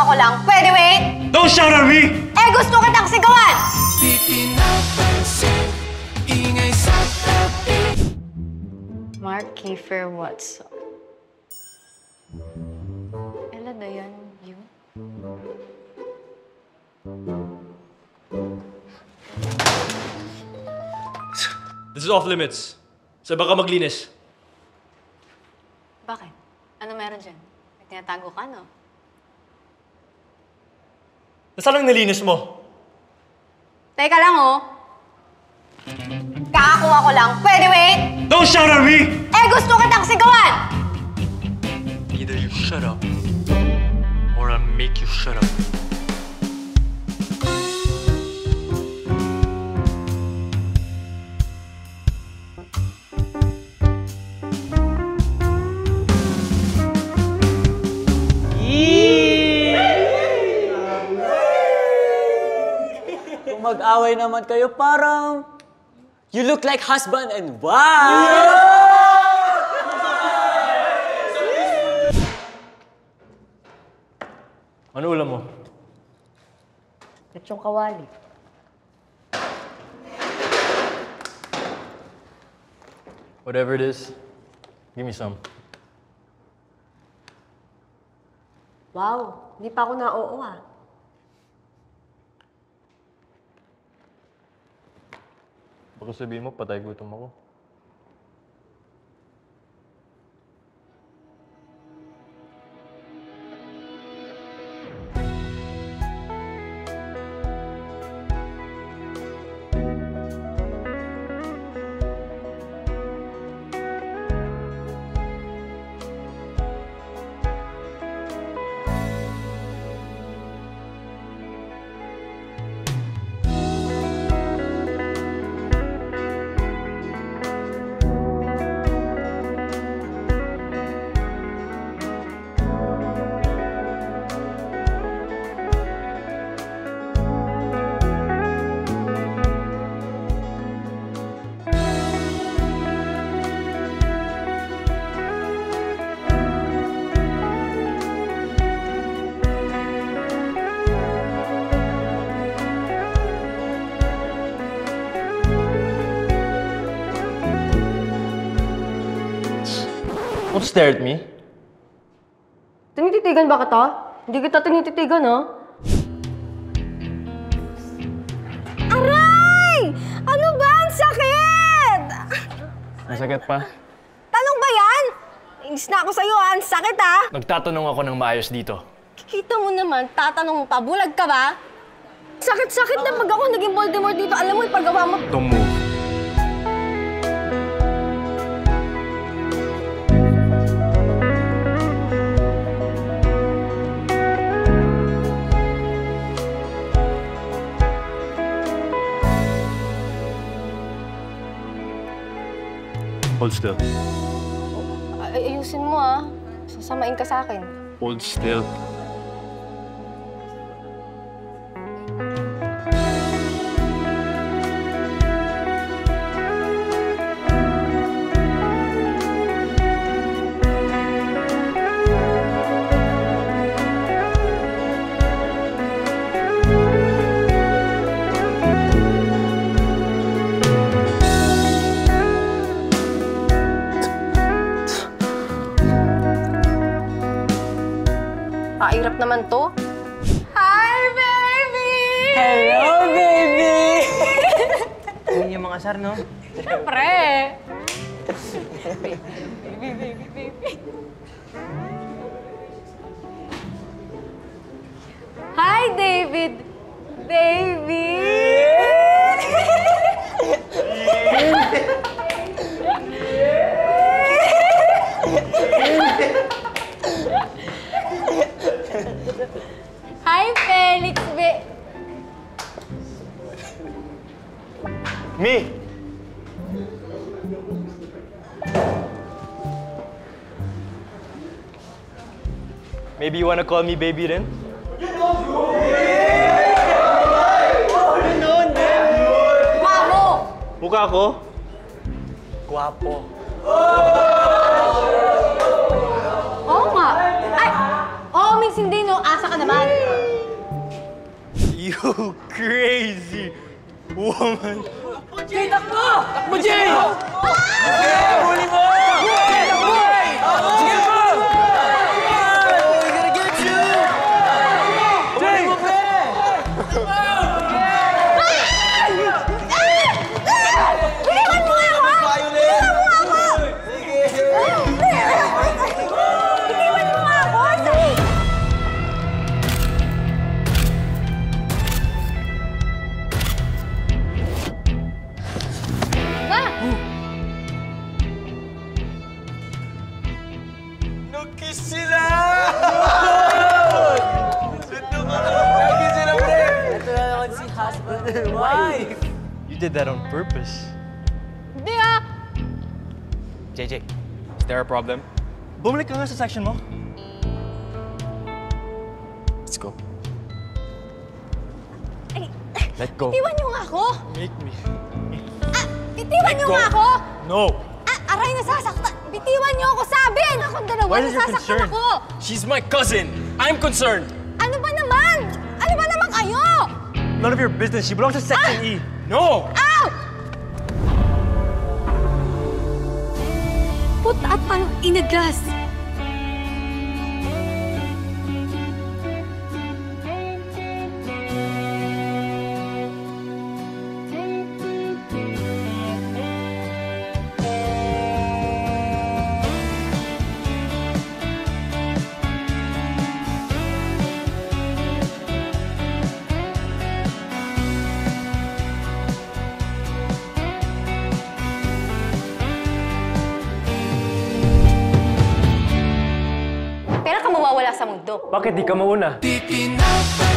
ko lang. Pwede wait? Don't shout at me! Eh, gusto kitang sigawan! Di pinapansin, ingay sa tabi. Mark Kiefer Watson. Ella Dayan, you? This is off limits. Sa baka maglinis. Bakit? Ano meron dyan? May tinatago ka, no? Nasaan ang nalinis mo? Teka lang, oh. Kakakuha ko lang. Pwede wait? Don't shout at me! Eh, gusto kitang sigawan! Either you shut up, or I'll make you shut up. Kung mag-away naman kayo, parang you look like husband and wife! Ano ulam mo? Lechong kawali. Whatever it is, give me some. Wow, hindi pa ako na-oo, ah. Baka sabihin mo, patay gutom ako. Don't stare at me. Tinititigan ba kita? Hindi kita tinititigan, ha? Aray! Ano ba? Ang sakit! Masakit pa? Tanong ba yan? Inis na ako sa'yo, ha? Ang sakit, ha? Nagtatanong ako ng maayos dito. Kikita mo naman, tatanong pa, bulag ka ba? Sakit-sakit na pag ako naging Voldemort dito. Alam mo, ipagawa mo. Don't move. Hold still. Ayusin mo, ah. Sasamain ka sa akin. Hold still. Pairap naman to. Hi, baby! Hello, baby! Yun yung mga asar, no? Siyempre! Baby. Hi, David! Baby! Hi, Felix! Me! Maybe you wanna call me baby then? Guwapo! Mukha ko? Guwapo. Oo nga. Ay! Oo, Miss, hindi, no? nyo, asa ka naman. You crazy woman. Jay, takbo! Takbo, Jay! Huli mo! Sige mo! We gotta get you. Jay! Huli mo, pre! Biniwan mo nga ako! Biniwan mo nga ako! Biniwan mo nga ako! Ma! Nag-kiss sila! Nag-kiss sila, pre! Ito na naman si husband and wife. You did that on purpose. Hindi ah! JJ, is there a problem? Bumalik ka nga sa section mo. Let's go. Ay, Let go. bitiwan nyo nga ako! Make me. Bitiwan nyo go. nga ako! No. Aray, nasasaktan! Bitiwan nyo ako! Sabi! Akong dalawa, Why is your nasasaktan concern? ako! She's my cousin. I'm concerned. Ano ba naman? Ano ba naman kayo? None of your business. She belongs to Section E. No. Ow! Put at parang inagas. Pera ka mawawala sa mundo. Bakit di ka mauna? Di pinapa